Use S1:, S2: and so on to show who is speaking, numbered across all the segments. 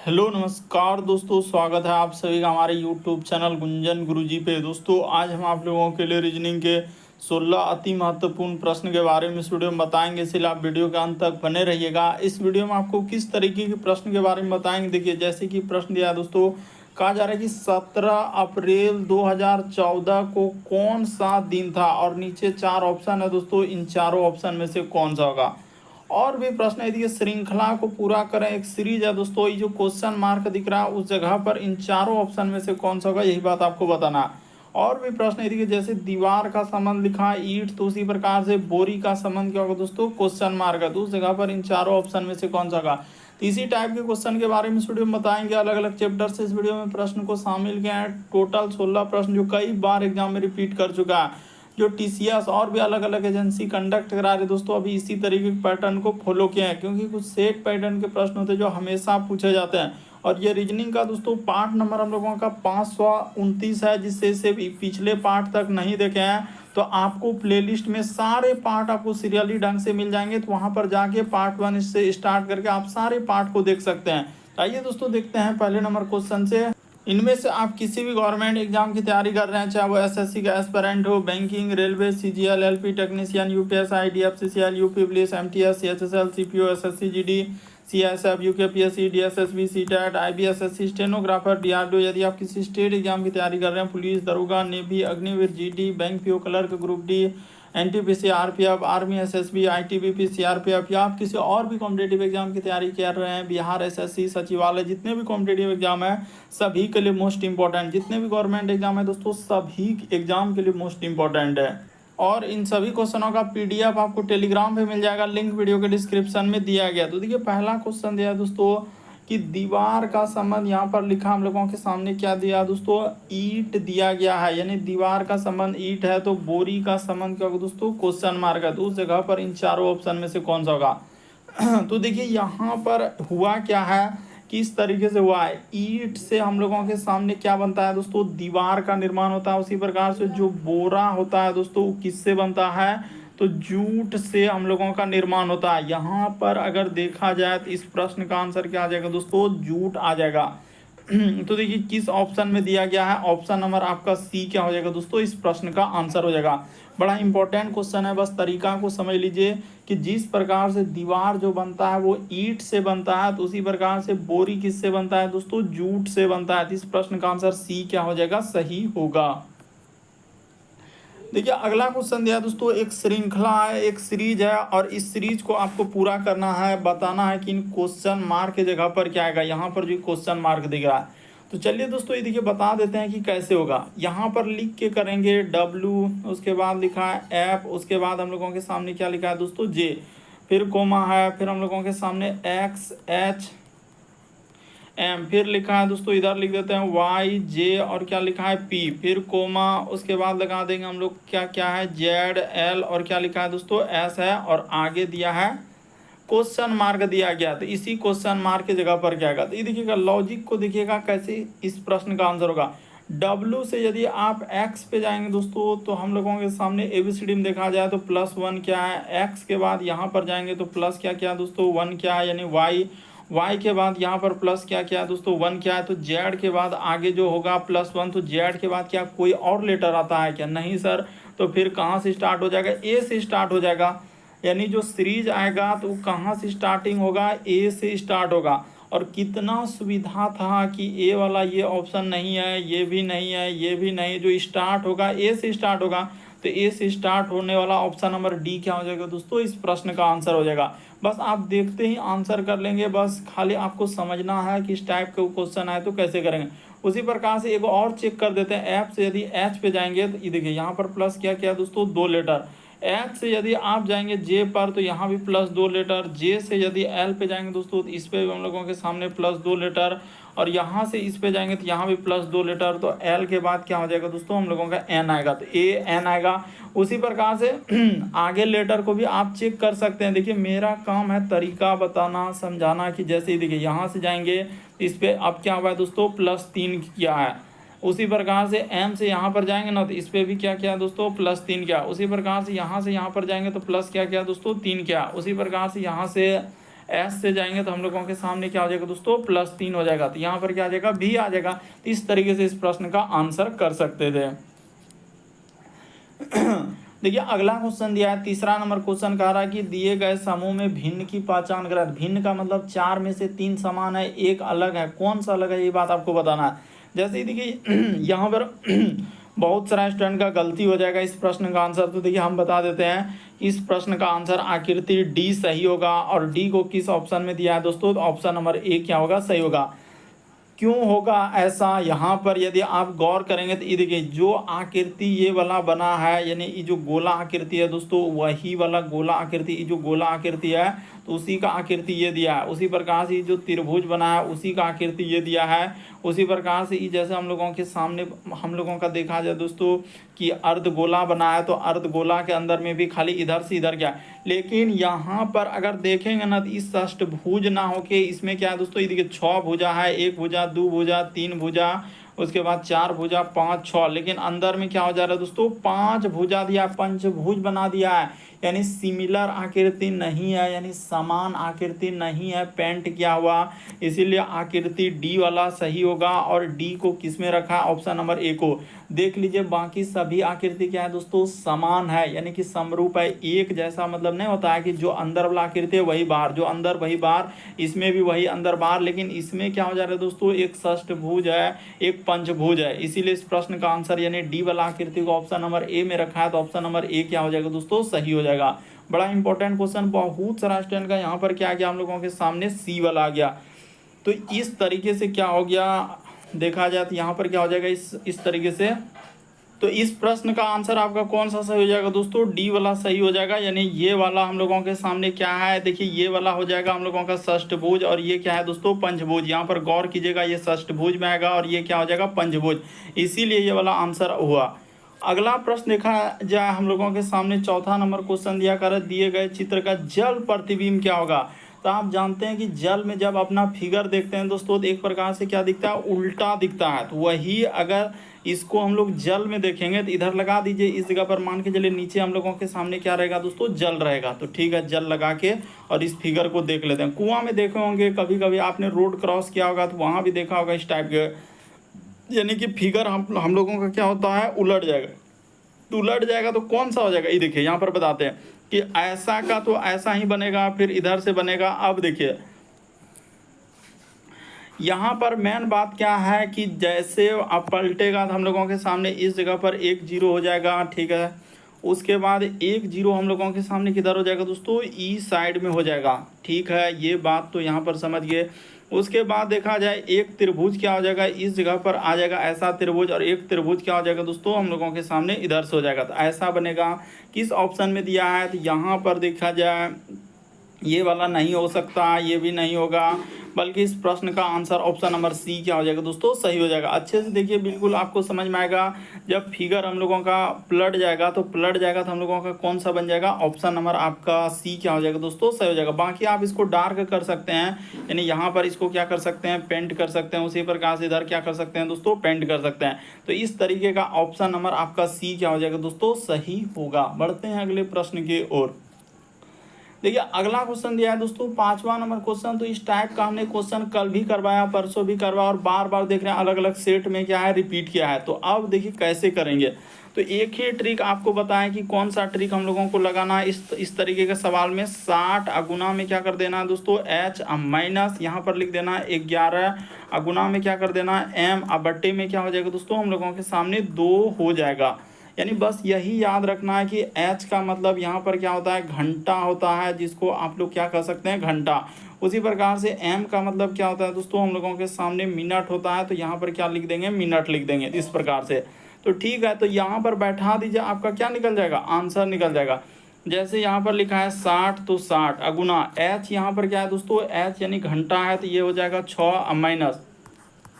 S1: Hello नमस्कार दोस्तों, स्वागत है आप सभी का हमारे यूट्यूब चैनल गुंजन गुरुजी पे। दोस्तों आज हम आप लोगों के लिए रीजनिंग के 16 अति महत्वपूर्ण प्रश्न के बारे में इस वीडियो में बताएंगे, इसलिए आप वीडियो के अंत तक बने रहिएगा। इस वीडियो में आपको किस तरीके के प्रश्न के बारे में बताएंगे, देखिए जैसे कि प्रश्न दिया है दोस्तों, कहा जा रहा है कि 17 अप्रैल 2014 को कौन सा दिन था, और नीचे 4 ऑप्शन है दोस्तों, इन चारों ऑप्शन में से कौन सा होगा। और भी प्रश्न है, यदि श्रृंखला को पूरा करें, एक सीरीज है दोस्तों, ये जो क्वेश्चन मार्क दिख रहा है उस जगह पर इन चारों ऑप्शन में से कौन सा होगा, यही बात आपको बताना है। और भी प्रश्न है, देखिए जैसे दीवार का संबंध लिखा है ईंट, तो उसी प्रकार से बोरी का संबंध क्या होगा दोस्तों, क्वेश्चन मार्क है, तो उस जगह पर इन चारों ऑप्शन में से कौन सा होगा। तो इसी टाइप के क्वेश्चन के बारे में इस वीडियो में बताएंगे, अलग अलग चैप्टर से इस वीडियो में प्रश्न को शामिल किया है। टोटल 16 प्रश्न जो कई बार एग्जाम में रिपीट कर चुका है, जो टीसीएस और भी अलग अलग एजेंसी कंडक्ट करा रहे दोस्तों, अभी इसी तरीके के पैटर्न को फॉलो किया है, क्योंकि कुछ सेट पैटर्न के प्रश्न होते हैं जो हमेशा पूछे जाते हैं। और ये रीजनिंग का दोस्तों पार्ट नंबर हम लोगों का 529 है, जिससे से पिछले पार्ट तक नहीं देखे हैं तो आपको प्लेलिस्ट में सारे पार्ट आपको सीरियली ढंग से मिल जाएंगे, तो वहां पर जाके पार्ट 1 से स्टार्ट करके आप सारे पार्ट को देख सकते हैं। आइए दोस्तों देखते हैं पहले नंबर क्वेश्चन से। इनमें से आप किसी भी गवर्नमेंट एग्जाम की तैयारी कर रहे हैं, चाहे वो एसएससी का एस्पिरेंट हो, banking, railway, CGL, LP technician, UPSI, DFCCL, UP police, MTS, CHSL, CPO, SSC GD, CSF, UKPSC, DSSB, CTET, IBSSC, stenographer, DRDO. यदि आप किसी स्टेट एग्जाम की तैयारी कर रहे हैं, पुलिस दरोगा, navy, Agniveer, GD, bank PO clerk, group D, NTPC, RPF, army, SSB, ITBP, CRPF, या आप किसी और भी कॉम्पिटेटिव एग्जाम की तैयारी कर रहे हैं, बिहार एसएससी, सचिवालय, जितने भी कॉम्पिटेटिव एग्जाम है सभी के लिए मोस्ट इंपॉर्टेंट, जितने भी गवर्नमेंट एग्जाम है दोस्तों सभी एग्जाम के लिए मोस्ट इंपॉर्टेंट है। और इन सभी क्वेश्चनों का पीडीएफ आपको टेलीग्राम पे मिल जाएगा, लिंक वीडियो के डिस्क्रिप्शन में दिया गया। तो देखिए पहला क्वेश्चन दिया है दोस्तों कि दीवार का संबंध, यहाँ पर लिखा हम लोगों के सामने क्या दिया दोस्तों, ईंट दिया गया है, यानी दीवार का संबंध ईंट है, तो बोरी का संबंध क्या होगा दोस्तों, क्वेश्चन मार्क है, तो उस जगह पर इन चारों ऑप्शन में से कौन सा होगा। तो देखिए यहाँ पर हुआ क्या है, किस तरीके से हुआ है, ईंट से हम लोगों के सामने क्या बनता है दोस्तों, दीवार का निर्माण होता है। उसी प्रकार से जो बोरा होता है दोस्तों किससे बनता है, तो जूट से हम लोगों का निर्माण होता है। यहाँ पर अगर देखा जाए तो इस प्रश्न का आंसर क्या आ जाएगा दोस्तों, जूट आ जाएगा। तो देखिए किस ऑप्शन में दिया गया है, ऑप्शन नंबर आपका सी क्या हो जाएगा दोस्तों, इस प्रश्न का आंसर हो जाएगा। बड़ा इंपॉर्टेंट क्वेश्चन है, बस तरीका को समझ लीजिए कि जिस प्रकार से दीवार जो बनता है वो ईंट से बनता है, तो उसी प्रकार से बोरी किससे बनता है दोस्तों, जूट से बनता है। तो इस प्रश्न का आंसर सी क्या हो जाएगा, सही होगा। देखिए अगला क्वेश्चन दिया दोस्तों, एक श्रृंखला है, एक सीरीज है, और इस सीरीज को आपको पूरा करना है, बताना है कि इन क्वेश्चन मार्क के जगह पर क्या आएगा। यहाँ पर जो क्वेश्चन मार्क दिख रहा है, तो चलिए दोस्तों ये देखिए बता देते हैं कि कैसे होगा। यहाँ पर लिख के करेंगे डब्ल्यू, उसके बाद लिखा है एफ, उसके बाद हम लोगों के सामने क्या लिखा है दोस्तों, जे, फिर कोमा है, फिर हम लोगों के सामने एक्स, एच, एम, फिर लिखा है दोस्तों इधर लिख देते हैं वाई, जे, और क्या लिखा है पी, फिर कोमा, उसके बाद लगा देंगे हम लोग क्या क्या है, जेड, एल, और क्या लिखा है दोस्तों, एस है, और आगे दिया है क्वेश्चन मार्क दिया गया। तो इसी क्वेश्चन मार्क की जगह पर क्या आएगा, तो ये देखिएगा लॉजिक को देखिएगा कैसे इस प्रश्न का आंसर होगा। डब्ल्यू से यदि आप एक्स पे जाएंगे दोस्तों, तो हम लोगों के सामने एबीसीडी में देखा जाए तो +1 क्या है, एक्स के बाद यहाँ पर जाएंगे तो प्लस क्या क्या दोस्तों 1 क्या है, यानी वाई, वाई के बाद यहाँ पर प्लस क्या क्या है दोस्तों 1 क्या है, तो जेड के बाद आगे जो होगा +1, तो जेड के बाद क्या कोई और लेटर आता है क्या, नहीं सर, तो फिर कहाँ से स्टार्ट हो जाएगा, ए से स्टार्ट हो जाएगा। यानी जो सीरीज आएगा तो वो कहाँ से स्टार्टिंग होगा, ए से स्टार्ट होगा। और कितना सुविधा था कि ए वाला ये ऑप्शन नहीं है, ये भी नहीं है, ये भी नहीं, जो स्टार्ट होगा ए से स्टार्ट होगा, तो ए से स्टार्ट होने वाला ऑप्शन नंबर डी क्या हो जाएगा दोस्तों, इस प्रश्न का आंसर हो जाएगा। बस आप देखते ही आंसर कर लेंगे, बस खाली आपको समझना है कि इस टाइप के क्वेश्चन आए तो कैसे करेंगे। उसी प्रकार से एक और चेक कर देते हैं, एफ से यदि एच पे जाएंगे तो ये देखिए यहाँ पर प्लस क्या क्या दोस्तों 2 लेटर, एच से यदि आप जाएंगे जे पर तो यहाँ भी +2 लेटर, जे से यदि एल पे जाएंगे दोस्तों तो इस पे भी हम लोगों के सामने +2 लेटर, और यहाँ से इस पे जाएंगे तो यहाँ भी +2 लेटर, तो एल के बाद क्या हो जाएगा दोस्तों हम लोगों का एन आएगा, तो ए एन आएगा। उसी प्रकार से आगे लेटर को भी आप चेक कर सकते हैं। देखिए मेरा काम है तरीका बताना, समझाना, कि जैसे ही देखिए यहाँ से जाएंगे इस पे अब क्या हुआ है दोस्तों +3 किया है। उसी प्रकार से एम से यहाँ पर जाएंगे ना तो इस पर भी क्या क्या दोस्तों +3 क्या, उसी प्रकार से यहाँ पर जाएंगे तो प्लस क्या क्या दोस्तों 3 क्या, उसी प्रकार से यहाँ से एस से जाएंगे तो हम लोगों के सामने क्या हो जाएगा दोस्तों, +3 हो जाएगा। तो यहाँ पर क्या आ जाएगा, बी आ जाएगा। तो इस तरीके से इस प्रश्न का आंसर कर सकते थे। देखिए अगला क्वेश्चन दिया है, तीसरा नंबर क्वेश्चन कह रहा है कि दिए गए समूह में भिन्न की पहचान करें। भिन्न का मतलब 4 में से 3 समान है, एक अलग है, कौन सा अलग है ये बात आपको बताना है। जैसे देखिए यहाँ पर बहुत सारा स्टूडेंट का गलती हो जाएगा इस प्रश्न का आंसर। तो देखिए हम बता देते हैं, इस प्रश्न का आंसर आकृति डी सही होगा। और डी को किस ऑप्शन में दिया है दोस्तों, तो ऑप्शन नंबर ए क्या होगा, सही होगा। क्यों होगा ऐसा, यहाँ पर यदि आप गौर करेंगे तो ये देखिए जो आकृति ये वाला बना है, यानी ये जो गोला आकृति है दोस्तों, वही वाला गोला आकृति, ये जो गोला आकृति है तो उसी का आकृति ये दिया है। उसी प्रकार से ये जो त्रिभुज बना है उसी का आकृति ये दिया है। उसी प्रकार से ये जैसे हम लोगों के सामने हम लोगों का देखा जाए दोस्तों कि अर्धगोला बना है, तो अर्धगोला के अंदर में भी खाली इधर से इधर क्या, लेकिन यहाँ पर अगर देखेंगे ना तो इस अष्टभुज ना होके इसमें क्या है दोस्तों, ये देखिए 6 भुजा है, 1 भुजा, 2 भुजा, 3 भुजा, उसके बाद 4 भुजा, 5, 6, लेकिन अंदर में क्या हो जा रहा है दोस्तों, 5 भुजा दिया, पंचभुज बना दिया है। यानी सिमिलर आकृति नहीं है, यानी समान आकृति नहीं है, पेंट किया हुआ, इसीलिए आकृति डी वाला सही होगा। और डी को किस में रखा, ऑप्शन नंबर ए को। देख लीजिए बाकी सभी आकृति क्या है दोस्तों, समान है, यानी कि समरूप है। एक जैसा मतलब नहीं होता है कि जो अंदर वाला आकृति है वही बाहर, जो अंदर वही बाहर, इसमें भी वही अंदर बाहर, लेकिन इसमें क्या हो जा रहा है दोस्तों, एक षष्ठभुज है, एक पंचभुज है। इसीलिए इस प्रश्न का आंसर यानी डी वाला आकृति को ऑप्शन नंबर ए में रखा है, तो ऑप्शन नंबर ए क्या हो जाएगा दोस्तों, सही हो जाएगा। बड़ा इंपॉर्टेंट क्वेश्चन, बहुत सारा स्टूडेंट का यहाँ पर क्या आ गया, हम लोगों के सामने सी वाला आ गया। तो इस तरीके से क्या हो गया, देखा जाए तो यहाँ पर क्या हो जाएगा, इस तरीके से। तो इस प्रश्न का आंसर आपका कौन सा सही हो जाएगा दोस्तों, डी वाला सही हो जाएगा। यानी ये वाला हम लोगों के सामने क्या है, देखिए ये वाला हो जाएगा हम लोगों का षष्ठभुज, और ये क्या है दोस्तों, पंचभुज। यहाँ पर गौर कीजिएगा, ये षष्ठभुज में आएगा और ये क्या हो जाएगा, पंचभुज, इसीलिए ये वाला आंसर हुआ। अगला प्रश्न देखा जाए हम लोगों के सामने, चौथा नंबर क्वेश्चन दिया कर दिए गए चित्र का जल प्रतिबिंब क्या होगा। तो आप जानते हैं कि जल में जब अपना फिगर देखते हैं दोस्तों तो एक प्रकार से क्या दिखता है, उल्टा दिखता है। तो वही अगर इसको हम लोग जल में देखेंगे तो इधर लगा दीजिए, इस जगह पर मान के चलिए नीचे हम लोगों के सामने क्या रहेगा दोस्तों, जल रहेगा। तो ठीक है, जल लगा के और इस फिगर को देख लेते हैं। कुआं में देखे होंगे, कभी कभी आपने रोड क्रॉस किया होगा तो वहाँ भी देखा होगा इस टाइप के, यानी कि फिगर हम लोगों का क्या होता है, उलट जाएगा। तो उलट जाएगा तो कौन सा हो जाएगा, ये देखिए यहाँ पर बताते हैं कि ऐसा का तो ऐसा ही बनेगा, फिर इधर से बनेगा। अब देखिए यहाँ पर मेन बात क्या है कि जैसे अब पलटेगा तो हम लोगों के सामने इस जगह पर 1 0 हो जाएगा, ठीक है। उसके बाद 1 0 हम लोगों के सामने किधर हो जाएगा दोस्तों, ई साइड में हो जाएगा, ठीक है। ये बात तो यहाँ पर समझ गए। उसके बाद देखा जाए एक त्रिभुज क्या हो जाएगा, इस जगह पर आ जाएगा ऐसा त्रिभुज, और एक त्रिभुज क्या हो जाएगा दोस्तों, हम लोगों के सामने इधर से हो जाएगा। तो ऐसा बनेगा, किस ऑप्शन में दिया है, तो यहाँ पर देखा जाए ये वाला नहीं हो सकता, ये भी नहीं होगा, बल्कि इस प्रश्न का आंसर ऑप्शन नंबर सी क्या हो जाएगा दोस्तों, सही हो जाएगा। अच्छे से देखिए, बिल्कुल आपको समझ में आएगा। जब फिगर हम लोगों का पलट जाएगा तो हम लोगों का कौन सा बन जाएगा, ऑप्शन नंबर आपका सी क्या हो जाएगा दोस्तों, सही हो जाएगा। बाकी आप इसको डार्क कर सकते हैं, यानी यहाँ पर इसको क्या कर सकते हैं, पेंट कर सकते हैं। उसी प्रकार से इधर क्या कर सकते हैं दोस्तों, पेंट कर सकते हैं। तो इस तरीके का ऑप्शन नंबर आपका सी क्या हो जाएगा दोस्तों, सही होगा। बढ़ते हैं अगले प्रश्न की ओर। देखिए अगला क्वेश्चन दिया है दोस्तों, 5वां नंबर क्वेश्चन। तो इस टाइप का हमने क्वेश्चन कल भी करवाया, परसों भी करवाया, और बार बार देख रहे हैं अलग अलग सेट में क्या है, रिपीट किया है। तो अब देखिए कैसे करेंगे। तो एक ही ट्रिक आपको बताएं कि कौन सा ट्रिक हम लोगों को लगाना है इस तरीके के सवाल में। 60 अगुना में क्या कर देना है दोस्तों, एच माइनस यहाँ पर लिख देना 11 अगुना में क्या कर देना एम, बट्टे में क्या हो जाएगा दोस्तों, हम लोगों के सामने 2 हो जाएगा। यानी बस यही याद रखना है कि एच का मतलब यहाँ पर क्या होता है, घंटा होता है, जिसको आप लोग क्या कर सकते हैं, घंटा। उसी प्रकार से एम का मतलब क्या होता है दोस्तों, हम लोगों के सामने मिनट होता है। तो यहाँ पर क्या लिख देंगे, मिनट लिख देंगे इस प्रकार से। तो ठीक है, तो यहाँ पर बैठा दीजिए, आपका क्या निकल जाएगा, आंसर निकल जाएगा। जैसे यहाँ पर लिखा है 60, तो 60 अगुना एच, यहाँ पर क्या है दोस्तों, एच यानी घंटा है, तो ये हो जाएगा 6 माइनस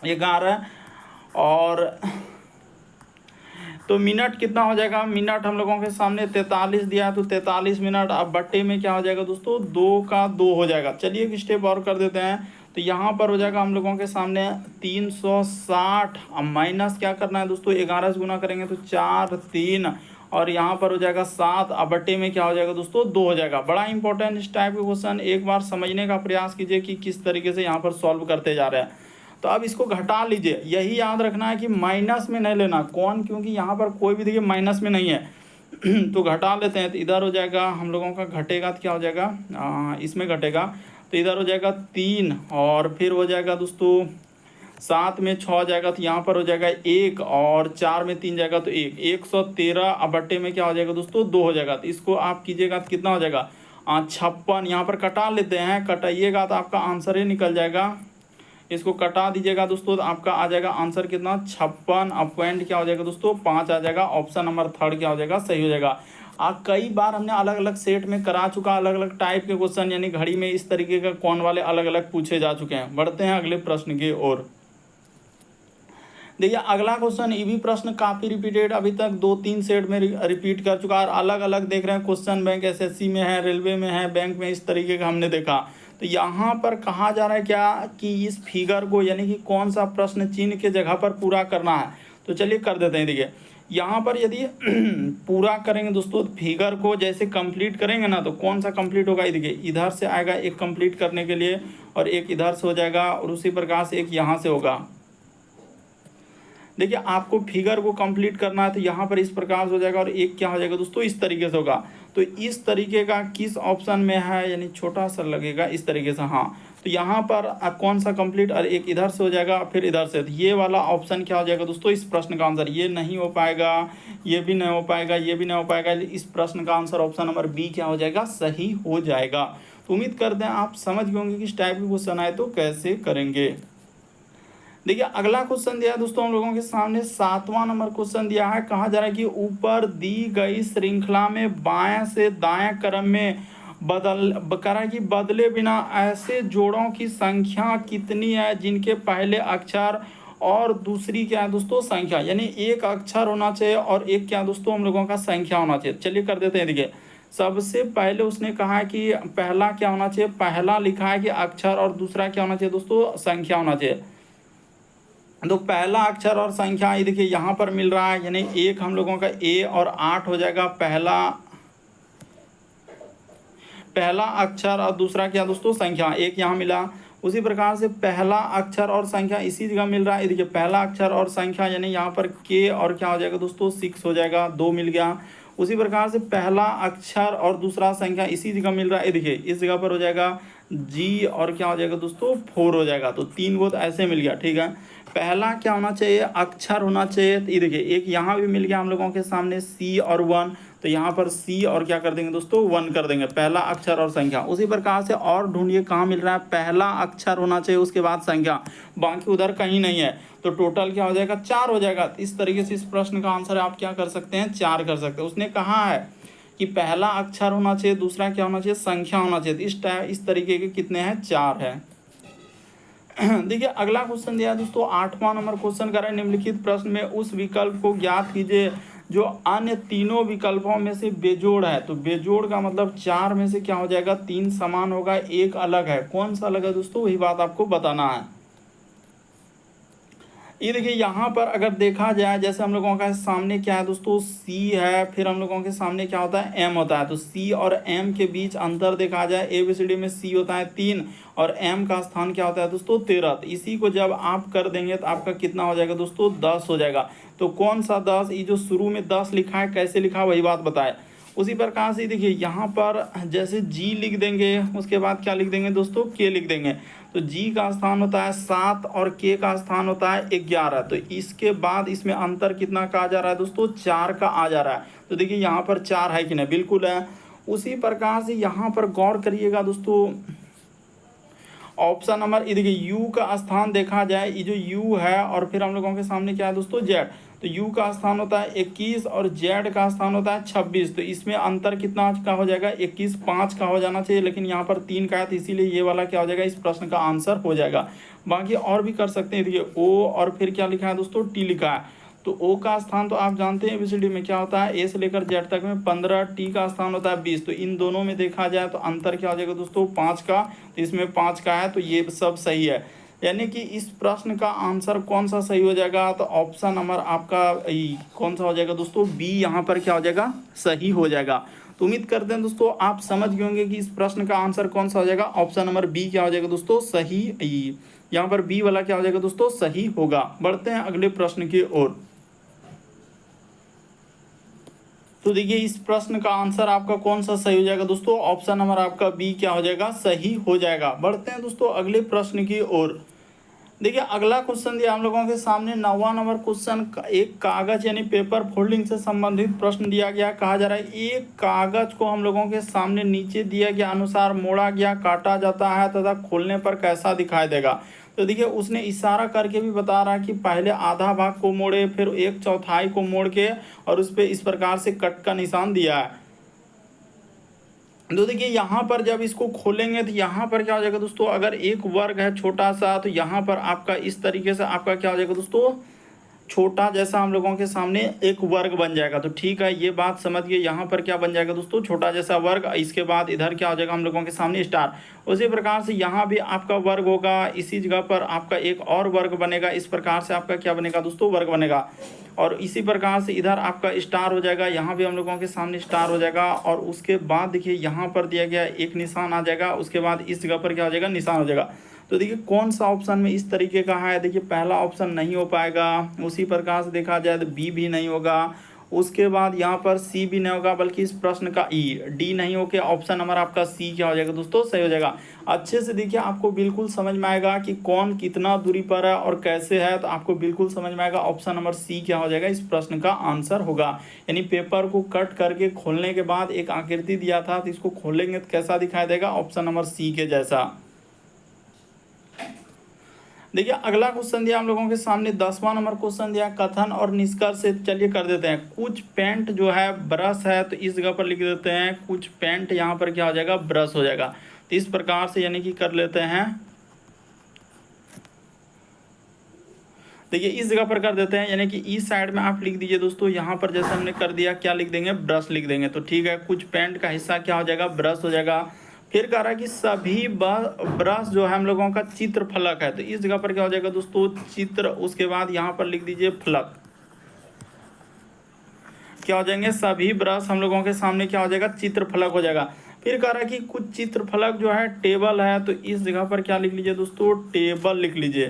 S1: 11, और तो मिनट कितना हो जाएगा, मिनट हम लोगों के सामने 43 दिया है, तो 43 मिनट। अब बट्टे में क्या हो जाएगा दोस्तों, 2 का 2 हो जाएगा। चलिए एक स्टेप और कर देते हैं। तो यहाँ पर हो जाएगा हम लोगों के सामने 360, अब माइनस क्या करना है दोस्तों, 11 से गुना करेंगे तो 4 3, और यहाँ पर हो जाएगा 7 अब बट्टे में क्या हो जाएगा दोस्तों 2 हो जाएगा। बड़ा इंपॉर्टेंट इस टाइप के क्वेश्चन, एक बार समझने का प्रयास कीजिए कि किस तरीके से यहाँ पर सॉल्व करते जा रहे हैं। तो अब इसको घटा लीजिए, यही याद रखना है कि माइनस में नहीं लेना, कौन, क्योंकि यहाँ पर कोई भी देखिए माइनस में नहीं है तो घटा लेते हैं। तो इधर हो जाएगा हम लोगों का, घटेगा तो क्या हो जाएगा, इसमें घटेगा तो इधर हो जाएगा 3 और फिर हो जाएगा दोस्तों 7 में 6 जाएगा तो यहाँ पर हो जाएगा 1 और 4 में 3 जाएगा तो 1, 113 अब बट्टे में क्या हो जाएगा दोस्तों 2 हो जाएगा। तो इसको आप कीजिएगा तो कितना हो जाएगा 56। यहाँ पर कटा लेते हैं, कटाइएगा तो आपका आंसर ही निकल जाएगा। इसको कटा दीजिएगा दोस्तों तो आपका आ जाएगा आंसर कितना 56। अब पॉइंट क्या हो जाएगा दोस्तों 5 आ जाएगा। ऑप्शन नंबर 3 क्या हो जाएगा सही हो जाएगा। कई बार हमने अलग अलग सेट में करा चुका अलग अलग टाइप के क्वेश्चन, यानी घड़ी में इस तरीके का कौन वाले अलग अलग पूछे जा चुके हैं। बढ़ते हैं अगले प्रश्न की ओर। देखिए अगला क्वेश्चन, ये भी प्रश्न काफ़ी रिपीटेड, अभी तक 2-3 सेट में रिपीट कर चुका है। अलग अलग देख रहे हैं क्वेश्चन, बैंक एसएससी में है, रेलवे में है, बैंक में, इस तरीके का हमने देखा। तो यहाँ पर कहा जा रहा है क्या कि इस फिगर को, यानी कि कौन सा प्रश्न चिन्ह के जगह पर पूरा करना है। तो चलिए कर देते हैं। देखिए यहाँ पर यदि पूरा करेंगे दोस्तों फिगर को, जैसे कंप्लीट करेंगे ना, तो कौन सा कंप्लीट होगा, देखिए इधर से आएगा एक कंप्लीट करने के लिए और एक इधर से हो जाएगा और उसी प्रकार से एक यहाँ से होगा। देखिए आपको फिगर को कंप्लीट करना है तो यहाँ पर इस प्रकार से हो जाएगा और एक क्या हो जाएगा दोस्तों इस तरीके से होगा। तो इस तरीके का किस ऑप्शन में है, यानी छोटा सा लगेगा इस तरीके से, हाँ। तो यहाँ पर कौन सा कंप्लीट, और एक इधर से हो जाएगा फिर इधर से, तो ये वाला ऑप्शन क्या हो जाएगा दोस्तों इस प्रश्न का आंसर। ये नहीं हो पाएगा, ये भी नहीं हो पाएगा, ये भी नहीं हो पाएगा। इस प्रश्न का आंसर ऑप्शन नंबर बी क्या हो जाएगा सही हो जाएगा। तो उम्मीद करते हैं आप समझ गए होंगे कि इस टाइप के क्वेश्चन आए तो कैसे करेंगे। देखिए अगला क्वेश्चन दिया है दोस्तों हम लोगों के सामने, 7वां नंबर क्वेश्चन दिया है। कहा जा रहा है कि ऊपर दी गई श्रृंखला में बाएं से दाएं क्रम में बदले बिना ऐसे जोड़ों की संख्या कितनी है जिनके पहले अक्षर और दूसरी क्या है दोस्तों संख्या, यानी एक अक्षर होना चाहिए और एक क्या दोस्तों हम लोगों का संख्या होना चाहिए। चलिए कर देते हैं। देखिए सबसे पहले उसने कहा है कि पहला क्या होना चाहिए, पहला लिखा है कि अक्षर और दूसरा क्या होना चाहिए दोस्तों संख्या होना चाहिए। तो पहला अक्षर और संख्या ये देखिए यहाँ पर मिल रहा है, यानी एक हम लोगों का ए और 8 हो जाएगा पहला अक्षर और दूसरा क्या दोस्तों संख्या, एक यहाँ मिला। उसी प्रकार से पहला अक्षर और संख्या इसी जगह मिल रहा है, देखिए पहला अक्षर और संख्या, यानी यहाँ पर के और क्या हो जाएगा दोस्तों 6 हो जाएगा, 2 मिल गया। उसी प्रकार से पहला अक्षर और दूसरा संख्या इसी जगह मिल रहा है, देखिए इस जगह पर हो जाएगा जी और क्या हो जाएगा दोस्तों 4 हो जाएगा। तो 3 को तो ऐसे मिल गया, ठीक है। पहला क्या होना चाहिए, अक्षर होना चाहिए। तो ये देखिए एक यहाँ भी मिल गया हम लोगों के सामने सी और 1, तो यहाँ पर सी और क्या कर देंगे दोस्तों 1 कर देंगे, पहला अक्षर और संख्या। उसी प्रकार से और ढूंढिए कहाँ मिल रहा है, पहला अक्षर होना चाहिए उसके बाद संख्या, बाकी उधर कहीं नहीं है। तो टोटल क्या हो जाएगा 4 हो जाएगा। इस तरीके से इस प्रश्न का आंसर आप क्या कर सकते हैं 4 कर सकते हैं। उसने कहा है कि पहला अक्षर होना चाहिए, दूसरा क्या होना चाहिए संख्या होना चाहिए। इस तरीके के कितने हैं 4 है। देखिए अगला क्वेश्चन दिया है दोस्तों 8वां नंबर क्वेश्चन कर रहे हैं, निम्नलिखित प्रश्न में उस विकल्प को ज्ञात कीजिए जो अन्य तीनों विकल्पों में से बेजोड़ है। तो बेजोड़ का मतलब 4 में से क्या हो जाएगा 3 समान होगा, एक अलग है। कौन सा अलग है दोस्तों वही बात आपको बताना है। ये देखिए यहाँ पर अगर देखा जाए, जैसे हम लोगों का सामने क्या है दोस्तों सी है, फिर हम लोगों के सामने क्या होता है एम होता है। तो सी और एम के बीच अंतर देखा जाए, ABCD में सी होता है 3 और एम का स्थान क्या होता है दोस्तों 13। तो इसी को जब आप कर देंगे तो आपका कितना हो जाएगा दोस्तों 10 हो जाएगा। तो कौन सा 10, ये जो शुरू में 10 लिखा है कैसे लिखा वही बात बताए। उसी प्रकार से देखिए यहाँ पर जैसे जी लिख देंगे, उसके बाद क्या लिख देंगे दोस्तों के लिख देंगे। तो जी का स्थान होता है 7 और के का स्थान होता है 11। तो इसके बाद इसमें अंतर कितना का आ जा रहा है दोस्तों 4 का आ जा रहा है। तो देखिए यहाँ पर 4 है कि नहीं, बिल्कुल है। उसी प्रकार से यहाँ पर गौर करिएगा दोस्तों, ऑप्शन नंबर, ये देखिए यू का स्थान देखा जाए, ये जो यू है और फिर हम लोगों के सामने क्या है दोस्तों जेड। तो यू का स्थान होता है 21 और जेड का स्थान होता है 26। तो इसमें अंतर कितना का हो जाएगा 21, 5 का हो जाना चाहिए, लेकिन यहाँ पर 3 का है, तो इसीलिए ये वाला क्या हो जाएगा इस प्रश्न का आंसर हो जाएगा। बाकी और भी कर सकते हैं। देखिए ओ और फिर क्या लिखा है दोस्तों टी लिखा है। तो ओ का स्थान तो आप जानते हैं ABCD में क्या होता है, ए से लेकर जेड तक में 15, टी का स्थान होता है 20। तो इन दोनों में देखा जाए तो अंतर क्या हो जाएगा दोस्तों 5 का, तो इसमें 5 का है, तो ये सब सही है। यानी कि इस प्रश्न का आंसर कौन सा सही हो जाएगा, तो ऑप्शन नंबर आपका कौन सा हो जाएगा दोस्तों, बी यहाँ पर क्या हो जाएगा, सही हो जाएगा। तो उम्मीद करते हैं दोस्तों आप समझ गए होंगे कि इस प्रश्न का आंसर कौन सा हो जाएगा, ऑप्शन नंबर बी क्या हो जाएगा दोस्तों, सही। यहाँ पर बी वाला क्या हो जाएगा दोस्तों, सही होगा। बढ़ते हैं अगले प्रश्न की ओर। तो देखिए इस प्रश्न का आंसर आपका कौन सा सही हो जाएगा दोस्तों, ऑप्शन नंबर आपका बी क्या हो जाएगा, सही हो जाएगा। बढ़ते हैं दोस्तों अगले प्रश्न की ओर। देखिए अगला क्वेश्चन दिया हम लोगों के सामने 9वां नंबर क्वेश्चन, एक कागज यानी पेपर फोल्डिंग से संबंधित प्रश्न दिया गया। कहा जा रहा है एक कागज को हम लोगों के सामने नीचे दिया गया अनुसार मोड़ा गया, काटा जाता है तथा खोलने पर कैसा दिखाई देगा। तो देखिए उसने इशारा करके भी बता रहा है कि पहले आधा भाग को मोड़े, फिर 1/4 को मोड़ के और उस पर इस प्रकार से कट का निशान दिया है। तो देखिए यहाँ पर जब इसको खोलेंगे तो यहाँ पर क्या हो जाएगा दोस्तों, अगर एक वर्ग है छोटा सा, तो यहाँ पर आपका इस तरीके से आपका क्या हो जाएगा दोस्तों, छोटा जैसा हम लोगों के सामने एक वर्ग बन जाएगा। तो ठीक है, ये बात समझ गए। यहाँ पर क्या बन जाएगा दोस्तों, छोटा जैसा वर्ग, इसके बाद इधर क्या हो जाएगा हम लोगों के सामने स्टार। उसी प्रकार से यहाँ भी आपका वर्ग होगा, इसी जगह पर आपका एक और वर्ग बनेगा, इस प्रकार से आपका क्या बनेगा दोस्तों, वर्ग बनेगा। और इसी प्रकार से इधर आपका स्टार हो जाएगा, यहाँ भी हम लोगों के सामने स्टार हो जाएगा। और उसके बाद देखिए यहाँ पर दिया गया एक निशान आ जाएगा, उसके बाद इस जगह पर क्या हो जाएगा, निशान हो जाएगा। तो देखिए कौन सा ऑप्शन में इस तरीके का है, देखिए पहला ऑप्शन नहीं हो पाएगा। उसी प्रकार से देखा जाए तो बी भी नहीं होगा, उसके बाद यहाँ पर सी भी नहीं होगा, बल्कि इस प्रश्न का ई डी नहीं होकर ऑप्शन नंबर आपका सी क्या हो जाएगा दोस्तों, सही हो जाएगा। अच्छे से देखिए आपको बिल्कुल समझ में आएगा कि कौन कितना दूरी पर है और कैसे है, तो आपको बिल्कुल समझ में आएगा ऑप्शन नंबर सी क्या हो जाएगा, इस प्रश्न का आंसर होगा। यानी पेपर को कट करके खोलने के बाद एक आकृति दिया था, तो इसको खोलेंगे तो कैसा दिखाई देगा, ऑप्शन नंबर सी के जैसा। देखिए अगला क्वेश्चन दिया हम लोगों के सामने 10वां नंबर क्वेश्चन दिया, कथन और निष्कर्ष से चलिए कर देते हैं। कुछ पेंट जो है ब्रश है, तो इस जगह पर लिख देते हैं कुछ पेंट, यहाँ पर क्या हो जाएगा, ब्रश हो जाएगा। तो इस प्रकार से यानी कि कर लेते हैं, देखिए इस जगह पर कर देते हैं, यानी कि इस साइड में आप लिख दीजिए दोस्तों, यहाँ पर जैसे हमने कर दिया क्या लिख देंगे, ब्रश लिख देंगे। तो ठीक है, कुछ पेंट का हिस्सा क्या हो जाएगा, ब्रश हो जाएगा। फिर कह रहा है कि सभी ब्रश जो है हम लोगों का चित्र फलक है, तो इस जगह पर क्या हो जाएगा दोस्तों, चित्र, उसके बाद यहाँ पर लिख दीजिए फलक, क्या हो जाएंगे, सभी ब्रश हम लोगों के सामने क्या हो जाएगा, चित्र फलक हो जाएगा। फिर कह रहा है कि कुछ चित्र फलक जो है टेबल है, तो इस जगह पर क्या लिख लीजिए दोस्तों, टेबल लिख लीजिए।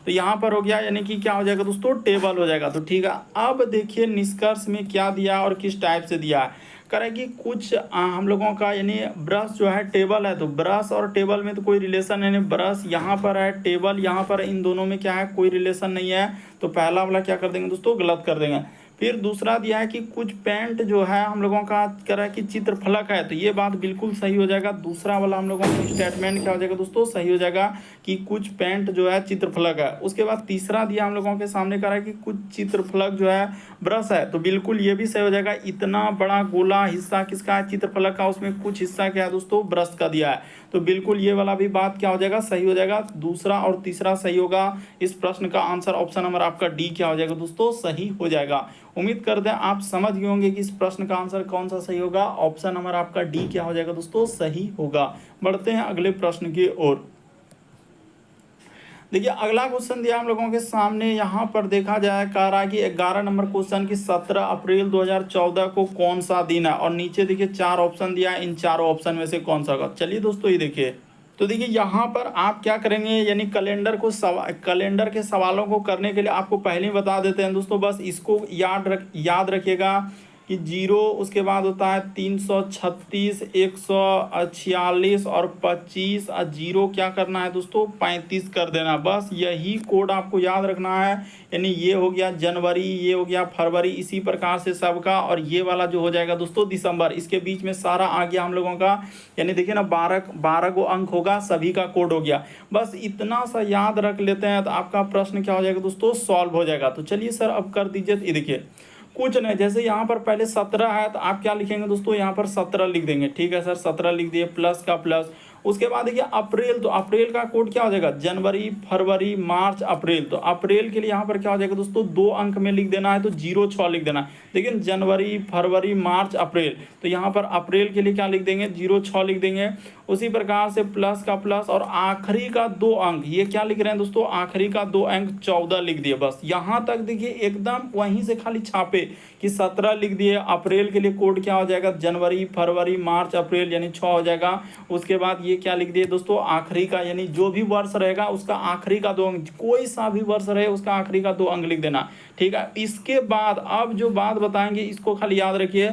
S1: तो यहाँ पर हो गया, यानी कि क्या हो जाएगा दोस्तों, टेबल हो जाएगा। तो ठीक है, अब देखिए निष्कर्ष में क्या दिया और किस टाइप से दिया है। करें कि कुछ हम लोगों का यानी ब्रश जो है टेबल है, तो ब्रश और टेबल में तो कोई रिलेशन है नहीं, ब्रश यहाँ पर है, टेबल यहाँ पर, इन दोनों में क्या है, कोई रिलेशन नहीं है। तो पहला वाला क्या कर देंगे दोस्तों, गलत कर देंगे। फिर दूसरा दिया है कि कुछ पेंट जो है हम लोगों का कह रहा है कि चित्र फलक है, तो ये बात बिल्कुल सही हो जाएगा। दूसरा वाला हम लोगों का स्टेटमेंट क्या हो जाएगा दोस्तों, सही हो जाएगा कि कुछ पेंट जो है चित्र फलक है। उसके बाद तीसरा दिया हम लोगों के सामने कह रहा है कि कुछ चित्र फलक जो है ब्रश है, तो बिल्कुल ये भी सही हो जाएगा। इतना बड़ा गोला हिस्सा किसका है, चित्र फलक का, उसमें कुछ हिस्सा क्या है दोस्तों, ब्रश का दिया है। तो बिल्कुल ये वाला भी बात क्या हो जाएगा, सही हो जाएगा। दूसरा और तीसरा सही होगा। इस प्रश्न का आंसर ऑप्शन नंबर आपका डी क्या हो जाएगा दोस्तों, सही हो जाएगा। उम्मीद करते हैं आप समझ गए होंगे कि इस प्रश्न का आंसर कौन सा सही होगा, ऑप्शन नंबर आपका डी क्या हो जाएगा दोस्तों, सही होगा। बढ़ते हैं अगले प्रश्न की ओर। देखिए अगला क्वेश्चन दिया हम लोगों के सामने, यहाँ पर देखा जाए, कह रहा है कि 11 नंबर क्वेश्चन की 17 अप्रैल 2014 को कौन सा दिन है, और नीचे देखिए 4 ऑप्शन दिया है, इन चारों ऑप्शन में से कौन सा होगा। चलिए दोस्तों ये देखिए, तो देखिए यहाँ पर आप क्या करेंगे, यानी कैलेंडर के सवालों को करने के लिए आपको पहले ही बता देते हैं दोस्तों, बस इसको याद रखिएगा कि 0, उसके बाद होता है 336, 146 और 25, और 0 क्या करना है दोस्तों, 35 कर देना। बस यही कोड आपको याद रखना है। यानी ये हो गया जनवरी, ये हो गया फरवरी, इसी प्रकार से सबका, और ये वाला जो हो जाएगा दोस्तों दिसंबर, इसके बीच में सारा आ गया हम लोगों का। यानी देखिए ना 12 को अंक होगा, सभी का कोड हो गया। बस इतना सा याद रख लेते हैं तो आपका प्रश्न क्या हो जाएगा दोस्तों, सॉल्व हो जाएगा। तो चलिए सर अब कर दीजिए। ये देखिए कुछ नहीं, जैसे यहाँ पर पहले 17 है, तो आप क्या लिखेंगे दोस्तों, यहाँ पर 17 लिख देंगे। ठीक है सर, 17 लिख दिए, प्लस का प्लस। उसके बाद देखिए अप्रैल, तो अप्रैल का कोड क्या हो जाएगा, जनवरी, फरवरी, मार्च, अप्रैल। तो अप्रैल के लिए यहाँ पर क्या हो जाएगा दोस्तों, 2 अंक में लिख देना है, तो 06 लिख देना है। लेकिन जनवरी, फरवरी, मार्च, अप्रैल, तो यहाँ पर अप्रैल के लिए क्या लिख देंगे, 06 लिख देंगे। उसी प्रकार से प्लस का प्लस और आखिरी का 2 अंक, ये क्या लिख रहे हैं दोस्तों, आखिरी का 2 अंक 14 लिख दिए। बस यहाँ तक देखिए एकदम वहीं से खाली छापे कि 17 लिख दिए। अप्रैल के लिए कोड क्या हो जाएगा, जनवरी फरवरी मार्च अप्रैल यानी 6 हो जाएगा। उसके बाद ये क्या लिख दिए दोस्तों, आखिरी का यानी जो भी वर्ष रहेगा उसका आखिरी का 2 अंक, कोई सा भी वर्ष रहे उसका आखिरी का 2 अंक लिख देना। ठीक है, इसके बाद अब जो बात बताएंगे इसको खाली याद रखिए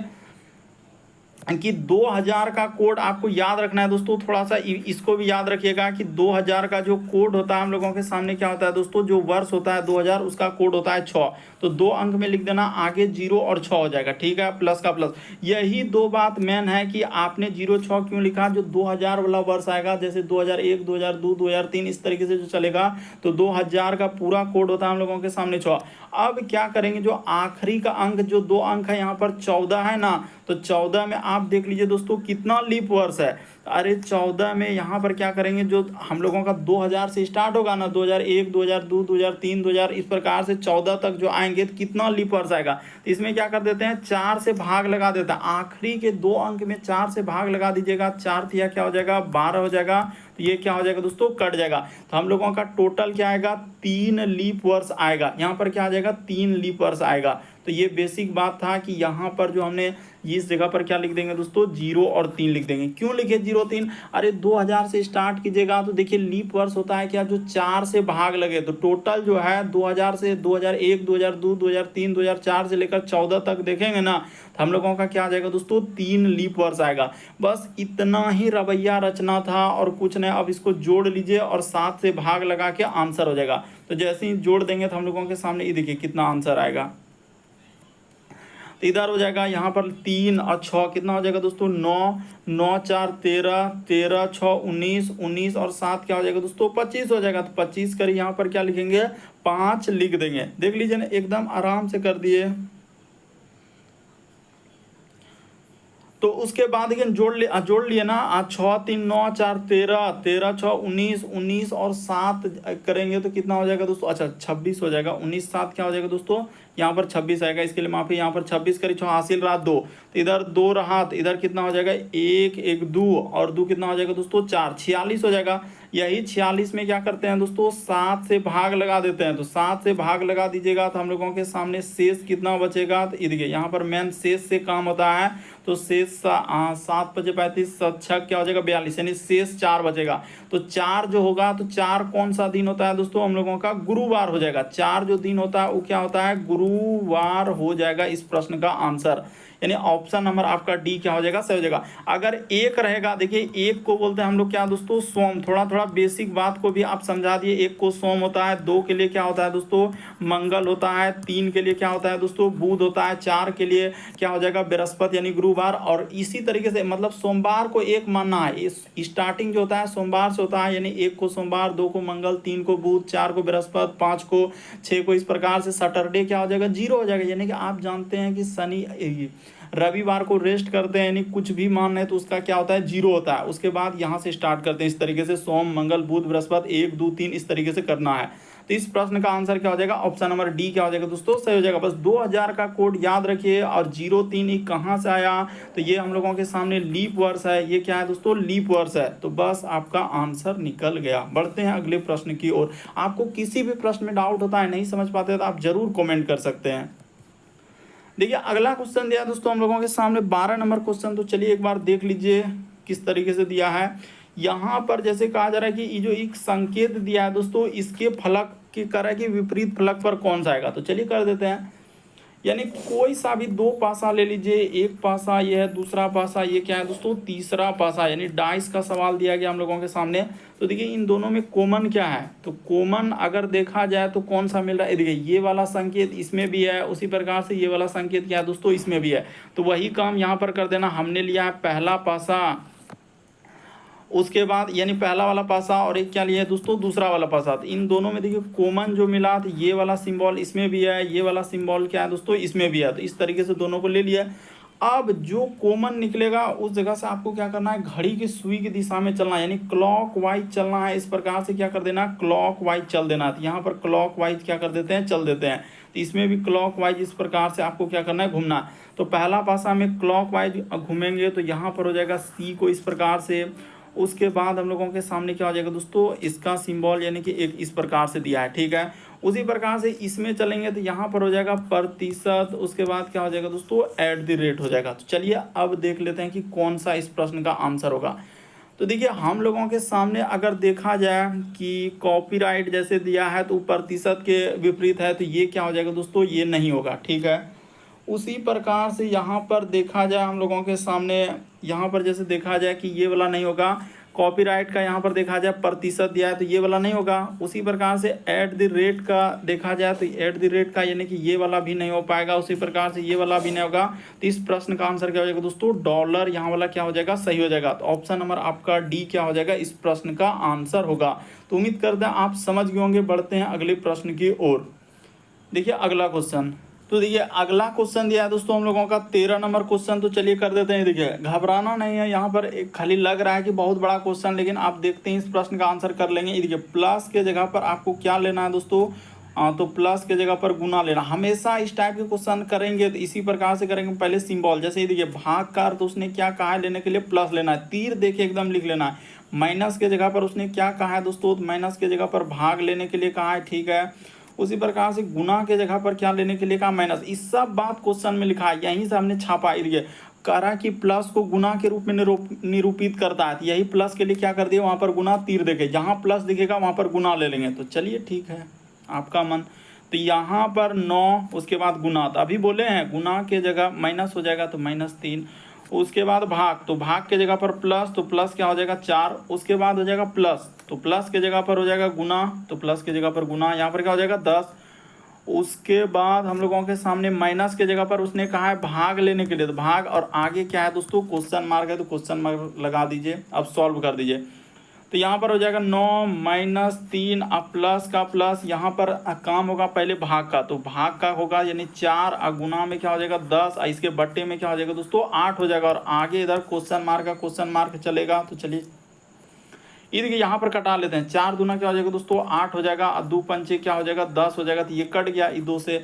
S1: कि 2000 का कोड आपको याद रखना है दोस्तों। थोड़ा सा इसको भी याद रखिएगा कि 2000 का जो कोड होता है हम लोगों के सामने क्या होता है दोस्तों, जो वर्ष होता है 2000 उसका कोड होता है 6। तो 2 अंक में लिख देना, आगे 0 और 6 हो जाएगा। ठीक है, प्लस का प्लस। यही 2 बात मेन है कि आपने 0-6 क्यों लिखा, जो 2000 वाला वर्ष आएगा जैसे 2001 2002 2003 इस तरीके से जो चलेगा, तो 2000 का पूरा कोड होता है हम लोगों के सामने 6। अब क्या करेंगे, जो आखिरी का अंक जो 2 अंक है यहाँ पर 14 है ना, तो 14 में आप देख लीजिए दोस्तों कितना लीप वर्ष है। अरे 14 में यहाँ पर क्या करेंगे, जो हम लोगों का 2000 से स्टार्ट होगा ना, 2001 2002 2003 2000 इस प्रकार से 14 तक जो आएंगे तो कितना लीप वर्ष आएगा। तो इसमें क्या कर देते हैं, 4 से भाग लगा देता है। आखिरी के 2 अंक में 4 से भाग लगा दीजिएगा, 4 तिया क्या हो जाएगा, 12 हो जाएगा। तो ये क्या हो जाएगा दोस्तों, कट जाएगा। तो हम लोगों का टोटल क्या आएगा, 3 लीप वर्ष आएगा। यहाँ पर क्या आ जाएगा, 3 लीप वर्ष आएगा। तो ये बेसिक बात था कि यहाँ पर जो हमने इस जगह पर क्या लिख देंगे दोस्तों, 0 और 3 लिख देंगे। क्यों लिखे 0 3, अरे 2000 से स्टार्ट कीजिएगा तो देखिए लीप वर्ष होता है क्या, जो 4 से भाग लगे। तो टोटल जो है 2000 से 2001 2002 2003 2004 से लेकर 14 तक देखेंगे ना, तो हम लोगों का क्या आ जाएगा दोस्तों, 3 लीप वर्ष आएगा। बस इतना ही रवैया रचना था और कुछ नहीं। अब इसको जोड़ लीजिए और 7 से भाग लगा के आंसर हो जाएगा। तो जैसे ही जोड़ देंगे तो हम लोगों के सामने ये देखिए कितना आंसर आएगा। तो इधर हो जाएगा यहाँ पर 3 और 6 कितना हो जाएगा दोस्तों, 9 9 4 13 13 6 19 19 और 7 क्या हो जाएगा दोस्तों, 25 हो जाएगा। तो 25 करिए, यहाँ पर क्या लिखेंगे, 5 लिख देंगे। देख लीजिए ना, एकदम आराम से कर दिए। तो उसके बाद देखिए जोड़ लिए ना, 6 3 9 4 13 13 6 19 19 और 7 करेंगे तो कितना हो जाएगा दोस्तों, अच्छा 26 हो जाएगा। 19 7 क्या हो जाएगा दोस्तों, यहाँ पर 26 आएगा। इसके लिए माफी, यहाँ पर 26 करी 6 हासिल रहा 2, तो इधर 2 रहा, तो इधर कितना हो जाएगा, 1 1 2 और 2 कितना हो जाएगा दोस्तों, 4 46 हो जाएगा। यही 46 में क्या करते हैं दोस्तों, 7 से भाग लगा देते हैं। तो 7 से भाग लगा दीजिएगा तो हम लोगों के सामने शेष कितना बचेगा, तो देखिए यहाँ पर मेन शेष से काम होता है। तो शेष 7 5 35 7 6 क्या हो जाएगा, 42 यानी शेष 4 बचेगा। तो 4 जो होगा, तो 4 कौन सा दिन होता है दोस्तों, हम लोगों का गुरुवार हो जाएगा। 4 जो दिन होता है वो क्या होता है, गुरुवार हो जाएगा इस प्रश्न का आंसर। यानी ऑप्शन नंबर आपका डी क्या हो जाएगा, सही हो जाएगा। अगर 1 रहेगा, देखिए 1 को बोलते हैं हम लोग क्या दोस्तों, सोम। थोड़ा थोड़ा बेसिक बात को भी आप समझा दिए। 1 को सोम होता है, 2 के लिए क्या होता है दोस्तों, मंगल होता है, 3 के लिए क्या होता है दोस्तों, बुध होता है, 4 के लिए क्या हो जाएगा, बृहस्पति यानी गुरुवार। और इसी तरीके से मतलब सोमवार को 1 मानना है। इस स्टार्टिंग जो होता है सोमवार से होता है, यानी 1 को सोमवार, 2 को मंगल, 3 को बुध, 4 को बृहस्पति, 5 को 6 को इस प्रकार से सैटरडे क्या हो जाएगा, 0 हो जाएगा। यानी कि आप जानते हैं कि शनि रविवार को रेस्ट करते हैं, यानी कुछ भी मान रहे हैं तो उसका क्या होता है, 0 होता है। उसके बाद यहाँ से स्टार्ट करते हैं इस तरीके से, सोम मंगल बुध बृहस्पति 1 2 3 इस तरीके से करना है। तो इस प्रश्न का आंसर क्या हो जाएगा, ऑप्शन नंबर डी क्या हो जाएगा दोस्तों, सही हो जाएगा। बस 2000 का कोड याद रखिए। और 0 3 कहाँ से आया, तो ये हम लोगों के सामने लीप वर्ष है। ये क्या है दोस्तों, लीप वर्ष है। तो बस आपका आंसर निकल गया। बढ़ते हैं अगले प्रश्न की ओर। आपको किसी भी प्रश्न में डाउट होता है, नहीं समझ पाते तो आप जरूर कॉमेंट कर सकते हैं। देखिए अगला क्वेश्चन दिया दोस्तों हम लोगों के सामने 12 नंबर क्वेश्चन। तो चलिए एक बार देख लीजिए किस तरीके से दिया है। यहाँ पर जैसे कहा जा रहा है कि ये जो एक संकेत दिया है दोस्तों, इसके फलक की तरह के विपरीत फलक पर कौन सा आएगा। तो चलिए कर देते हैं। यानी कोई सा भी 2 पासा ले लीजिए, एक पासा ये है, दूसरा पासा ये क्या है दोस्तों, तीसरा पासा। यानी डाइस का सवाल दिया गया हम लोगों के सामने। तो देखिए इन दोनों में कॉमन क्या है, तो कॉमन अगर देखा जाए तो कौन सा मिल रहा है, देखिए ये वाला संकेत इसमें भी है, उसी प्रकार से ये वाला संकेत क्या है दोस्तों, इसमें भी है। तो वही काम यहाँ पर कर देना। हमने लिया है पहला पासा, उसके बाद यानी पहला वाला पासा, और एक क्या लिया है दोस्तों, दूसरा वाला पासा। तो इन दोनों में देखिए कॉमन जो मिला, तो ये वाला सिंबल इसमें भी है, ये वाला सिंबल क्या है दोस्तों, इसमें भी है। तो इस तरीके से दोनों को ले लिया। अब जो कॉमन निकलेगा उस जगह से आपको क्या करना है, घड़ी की सुई की दिशा में चलना है, यानी क्लॉक वाइज चलना है। इस प्रकार से क्या कर देना, क्लॉक वाइज चल देना है। तो यहाँ पर क्लॉक वाइज क्या कर देते हैं, चल देते हैं। तो इसमें भी क्लॉक वाइज इस प्रकार से आपको क्या करना है, घूमना है। तो पहला पासा में क्लॉक वाइज घूमेंगे तो यहाँ पर हो जाएगा सी को इस प्रकार से, उसके बाद हम लोगों के सामने क्या हो जाएगा दोस्तों, इसका सिंबल यानी कि एक इस प्रकार से दिया है, ठीक है। उसी प्रकार से इसमें चलेंगे तो यहाँ पर हो जाएगा प्रतिशत, उसके बाद क्या हो जाएगा दोस्तों, @ हो जाएगा। तो चलिए अब देख लेते हैं कि कौन सा इस प्रश्न का आंसर होगा। तो देखिए हम लोगों के सामने अगर देखा जाए कि कॉपीराइट जैसे दिया है तो प्रतिशत के विपरीत है, तो ये क्या हो जाएगा दोस्तों, ये नहीं होगा, ठीक है। उसी प्रकार से यहाँ पर देखा जाए हम लोगों के सामने, यहाँ पर जैसे देखा जाए कि ये वाला नहीं होगा, कॉपीराइट का यहाँ पर देखा जाए प्रतिशत दिया है तो ये वाला नहीं होगा। उसी प्रकार से @ का देखा जाए तो @ का यानी कि ये वाला भी नहीं हो पाएगा। उसी प्रकार से ये वाला भी नहीं होगा। तो इस प्रश्न का आंसर क्या हो जाएगा दोस्तों, डॉलर, यहाँ वाला क्या हो जाएगा, सही हो जाएगा। तो ऑप्शन नंबर आपका डी क्या हो जाएगा, इस प्रश्न का आंसर होगा। तो उम्मीद करते हैं आप समझ गए होंगे। बढ़ते हैं अगले प्रश्न की ओर। देखिए अगला क्वेश्चन, तो देखिए अगला क्वेश्चन दिया है दोस्तों हम लोगों का 13 नंबर क्वेश्चन। तो चलिए कर देते हैं। देखिए घबराना नहीं है, यहाँ पर एक खाली लग रहा है कि बहुत बड़ा क्वेश्चन, लेकिन आप देखते हैं इस प्रश्न का आंसर कर लेंगे। देखिए प्लस के जगह पर आपको क्या लेना है दोस्तों, तो प्लस के जगह पर गुना लेना। हमेशा इस टाइप के क्वेश्चन करेंगे तो इसी प्रकार से करेंगे। पहले सिंबल, जैसे देखिए भाग का अर्थ उसने क्या कहा है, लेने के लिए प्लस लेना है, तीर देखिए एकदम लिख लेना है। माइनस के जगह पर उसने क्या कहा है दोस्तों, माइनस के जगह पर भाग लेने के लिए कहा है, ठीक है। उसी प्रकार से गुना के जगह पर क्या लेने के लिए कहा, माइनस। इस सब बात क्वेश्चन में लिखा है, यहीं से हमने छापा। ये कह रहा कि प्लस को गुना के रूप में निरूपित करता है, यही प्लस के लिए क्या कर दिया, वहां पर गुना तीर देखे, जहां प्लस दिखेगा वहां पर गुना ले लेंगे। तो चलिए ठीक है, आपका मन। तो यहाँ पर 9, उसके बाद गुना, तो अभी बोले हैं गुना के जगह माइनस हो जाएगा तो -3। उसके बाद भाग, तो भाग के जगह पर प्लस, तो प्लस क्या हो जाएगा 4। उसके बाद हो जाएगा प्लस, तो प्लस के जगह पर हो जाएगा गुना, तो प्लस के जगह पर गुना, यहाँ पर क्या हो जाएगा 10। उसके बाद हम लोगों के सामने माइनस के जगह पर उसने कहा है भाग लेने के लिए, तो भाग और आगे क्या है दोस्तों, क्वेश्चन मार्क है, तो क्वेश्चन मार्क लगा दीजिए। अब सॉल्व कर दीजिए। तो यहाँ पर हो जाएगा 9 -3, अब प्लस का प्लस, यहाँ पर काम होगा पहले भाग का, तो भाग का होगा यानी 4, और गुना में क्या हो जाएगा 10, और इसके बट्टे में क्या हो जाएगा दोस्तों 8 हो जाएगा, और आगे इधर क्वेश्चन मार्क का क्वेश्चन मार्क चलेगा। तो चलिए ये देखिए यहाँ पर कटा लेते हैं। 4 दूना क्या हो जाएगा दोस्तों 8 हो जाएगा, और 2 पंचे क्या हो जाएगा 10 हो जाएगा, तो ये कट गया 2 से।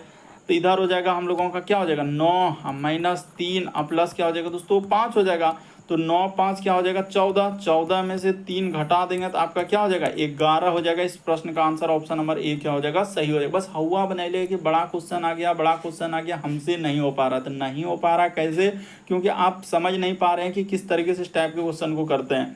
S1: तो इधर हो जाएगा हम लोगों का क्या हो जाएगा 9 -3, और प्लस क्या हो जाएगा दोस्तों 5 हो जाएगा। तो 9 5 क्या हो जाएगा 14, 14 में से 3 घटा देंगे तो आपका क्या हो जाएगा 11 हो जाएगा। इस प्रश्न का आंसर ऑप्शन नंबर ए क्या हो जाएगा, सही हो जाएगा। बस हवा बना ले कि बड़ा क्वेश्चन आ गया, बड़ा क्वेश्चन आ गया, हमसे नहीं हो पा रहा। तो नहीं हो पा रहा कैसे, क्योंकि आप समझ नहीं पा रहे हैं कि किस तरीके से इस टाइप के क्वेश्चन को करते हैं।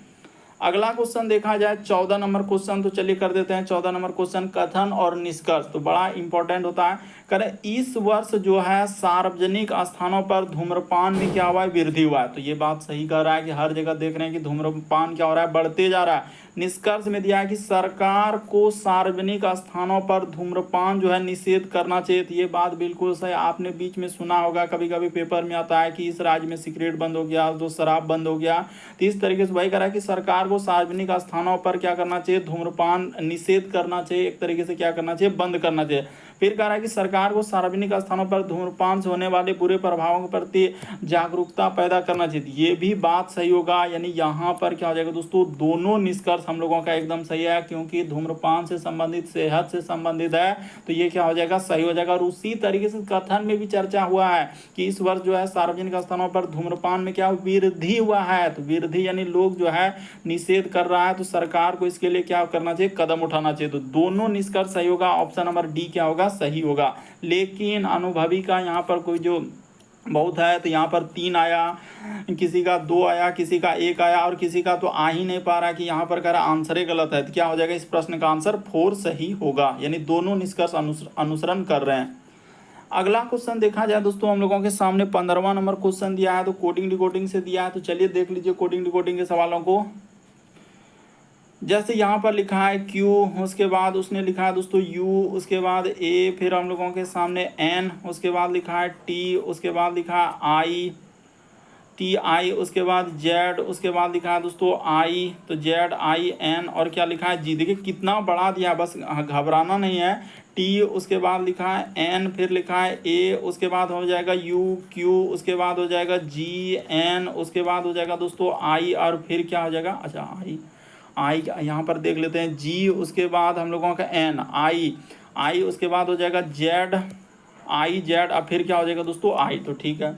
S1: अगला क्वेश्चन देखा जाए 14 नंबर क्वेश्चन, तो चलिए कर देते हैं 14 नंबर क्वेश्चन। कथन और निष्कर्ष, तो बड़ा इंपॉर्टेंट होता है। करें इस वर्ष जो है सार्वजनिक स्थानों पर धूम्रपान में क्या हुआ है, वृद्धि हुआ है। तो ये बात सही कर रहा है कि हर जगह देख रहे हैं कि धूम्रपान क्या हो रहा है, बढ़ते जा रहा है। निष्कर्ष में दिया है कि सरकार को सार्वजनिक स्थानों पर धूम्रपान जो है निषेध करना चाहिए। तो ये बात बिल्कुल सही। आपने बीच में सुना होगा, कभी कभी पेपर में आता है कि इस राज्य में सिगरेट बंद हो गया, तो शराब बंद हो गया। तो इस तरीके से वही कह रहा है कि सरकार को सार्वजनिक स्थानों पर क्या करना चाहिए, धूम्रपान निषेध करना चाहिए, एक तरीके से क्या करना चाहिए, बंद करना चाहिए। फिर कह रहा है कि सरकार को सार्वजनिक स्थानों पर धूम्रपान से होने वाले बुरे प्रभावों के प्रति जागरूकता पैदा करना चाहिए। ये भी बात सही होगा, यानी यहाँ पर क्या हो जाएगा दोस्तों, दोनों निष्कर्ष हम लोगों का एकदम सही है, क्योंकि धूम्रपान से संबंधित, सेहत से संबंधित है, तो ये क्या हो जाएगा, सही हो जाएगा। और उसी तरीके से कथन में भी चर्चा हुआ है कि इस वर्ष जो है सार्वजनिक स्थानों पर धूम्रपान में क्या वृद्धि हुआ है। तो वृद्धि यानी लोग जो है निषेध कर रहा है, तो सरकार को इसके लिए क्या करना चाहिए, कदम उठाना चाहिए। तो दोनों निष्कर्ष सही होगा, ऑप्शन नंबर डी क्या होगा, सही होगा। लेकिन अनुभवी का यहाँ पर कोई जो बहुत है, तो यहाँ पर 3 आया, किसी का 2 आया, किसी का 1 आया, और किसी का तो आ ही नहीं पा रहा कि यहाँ पर कह रहा आंसर ही गलत है। तो क्या हो जाएगा, इस प्रश्न का आंसर 4 सही होगा, यानी दोनों निष्कर्ष अनुसरण कर रहे हैं। अगला क्वेश्चन देखा जाए दोस्तों हम लोगों के सामने 15वां नंबर क्वेश्चन दिया है, तो कोडिंग डिकोडिंग से दिया है। तो चलिए देख लीजिए कोडिंग डिकोडिंग के सवालों को। जैसे यहाँ पर लिखा है Q, उसके बाद उसने लिखा है दोस्तों U, उसके बाद A, फिर हम लोगों के सामने N, उसके बाद लिखा है T, उसके बाद लिखा है I, TI, उसके बाद Z, उसके बाद लिखा है दोस्तों I, तो ZIN, और क्या लिखा है G। देखिए कितना बड़ा दिया, बस घबराना नहीं है। T, उसके बाद लिखा है N, फिर लिखा है A, उसके बाद हो जाएगा U, Q, उसके बाद हो जाएगा G, N, उसके बाद हो जाएगा दोस्तों I, और फिर क्या हो जाएगा, अच्छा आई यहाँ पर देख लेते हैं G, उसके बाद हम लोगों का N, I, उसके बाद हो जाएगा Z, I Z, अब फिर क्या हो जाएगा दोस्तों I। तो ठीक है,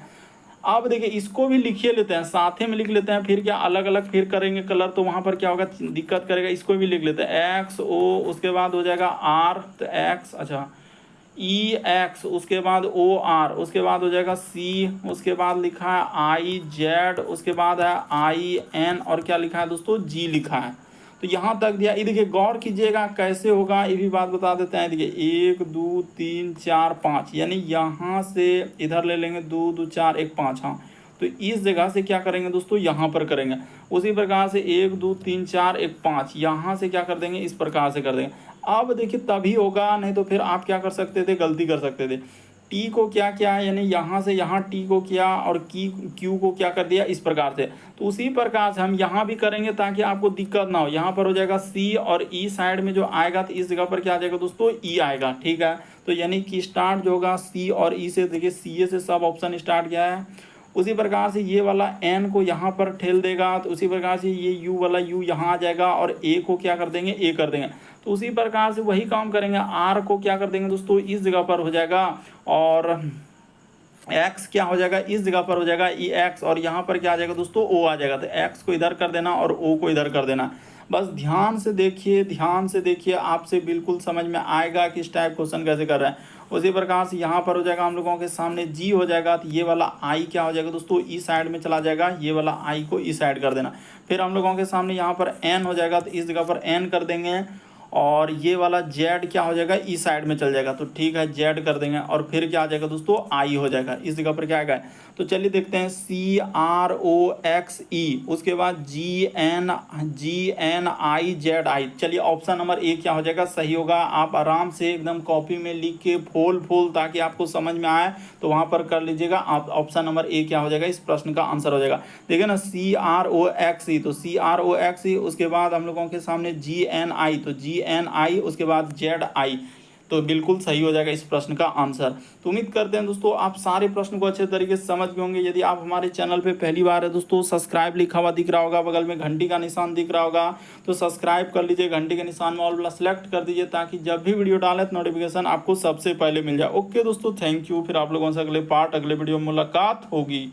S1: अब देखिए इसको भी लिखिए लेते हैं, साथ में लिख लेते हैं, फिर क्या अलग अलग फिर करेंगे कलर तो वहाँ पर क्या होगा, दिक्कत करेगा। इसको भी लिख लेते हैं एक्स ओ, उसके बाद हो जाएगा आर, तो एक्स, अच्छा ई एक्स, उसके बाद ओ आर, उसके बाद हो जाएगा सी, उसके बाद लिखा है आई जेड, उसके बाद है आई एन, और क्या लिखा है दोस्तों, जी लिखा है। तो यहाँ तक दिया। ये देखिए गौर कीजिएगा कैसे होगा, ये भी बात बता देते हैं। देखिए 1 2 3 4 5, यानी यहाँ से इधर ले लेंगे 2 2 4 1 5, हाँ तो इस जगह से क्या करेंगे दोस्तों, यहाँ पर करेंगे। उसी प्रकार से 1 2 3 4 1 5, यहाँ से क्या कर देंगे, इस प्रकार से कर देंगे। अब देखिए तभी होगा, नहीं तो फिर आप क्या कर सकते थे, गलती कर सकते थे। टी को क्या किया है, यानी यहाँ से यहाँ टी को किया और की क्यू को क्या कर दिया, इस प्रकार से। तो उसी प्रकार से हम यहाँ भी करेंगे ताकि आपको दिक्कत ना हो। यहाँ पर हो जाएगा सी और ई साइड में जो आएगा तो इस जगह पर क्या आ जाएगा दोस्तों, ई आएगा, ठीक है। तो यानी कि स्टार्ट जो होगा सी और ई से, देखिए सी ए से सब ऑप्शन स्टार्ट किया है। उसी प्रकार से ये वाला एन को यहाँ पर ठेल देगा, तो उसी प्रकार से ये यू वाला यू यहाँ आ जाएगा और ए को क्या कर देंगे, ए कर देंगे। तो उसी प्रकार से वही काम करेंगे, आर को क्या कर देंगे दोस्तों, इस जगह पर हो जाएगा, और एक्स क्या हो जाएगा, इस जगह पर हो जाएगा ई एक्स, और यहाँ पर क्या आ जाएगा दोस्तों, ओ आ जाएगा। तो एक्स को इधर कर देना और ओ को इधर कर देना। बस ध्यान से देखिए, ध्यान से देखिए, आपसे बिल्कुल समझ में आएगा कि इस टाइप क्वेश्चन कैसे कर रहे हैं। उसी प्रकार से यहाँ पर हो जाएगा हम लोगों के सामने जी हो जाएगा, तो ये वाला आई क्या हो जाएगा दोस्तों, ई साइड में चला जाएगा, ये वाला आई को ई साइड कर देना। फिर हम लोगों के सामने यहाँ पर एन हो जाएगा, तो इस जगह पर एन कर देंगे, और ये वाला जेड क्या हो जाएगा, ई साइड में चल जाएगा, तो ठीक है जेड कर देंगे। और फिर क्या आ जाएगा दोस्तों, आई हो जाएगा, इस जगह पर क्या आएगा। तो चलिए देखते हैं, सी आर ओ एक्स ई, उसके बाद G N I Z I. चलिए ऑप्शन नंबर ए क्या हो जाएगा, सही होगा। आप आराम से एकदम कॉपी में लिख के फोल ताकि आपको समझ में आए तो वहाँ पर कर लीजिएगा। आप ऑप्शन नंबर ए क्या हो जाएगा, इस प्रश्न का आंसर हो जाएगा। देखिए ना, सी आर ओ एक्स ई, तो सी आर ओ एक्स ई, उसके बाद हम लोगों के सामने जी एन आई, तो जी एन आई, उसके बाद जेड आई, तो बिल्कुल सही हो जाएगा इस प्रश्न का आंसर। तो उम्मीद करते हैं दोस्तों आप सारे प्रश्न को अच्छे तरीके से समझ गए होंगे। यदि आप हमारे चैनल पे पहली बार है दोस्तों, सब्सक्राइब लिखा हुआ दिख रहा होगा, बगल में घंटी का निशान दिख रहा होगा, तो सब्सक्राइब कर लीजिए, घंटी के निशान में ऑल वाला सेलेक्ट कर दीजिए, ताकि जब भी वीडियो डालें तो नोटिफिकेशन आपको सबसे पहले मिल जाए। ओके दोस्तों, थैंक यू। फिर आप लोगों से अगले वीडियो में मुलाकात होगी।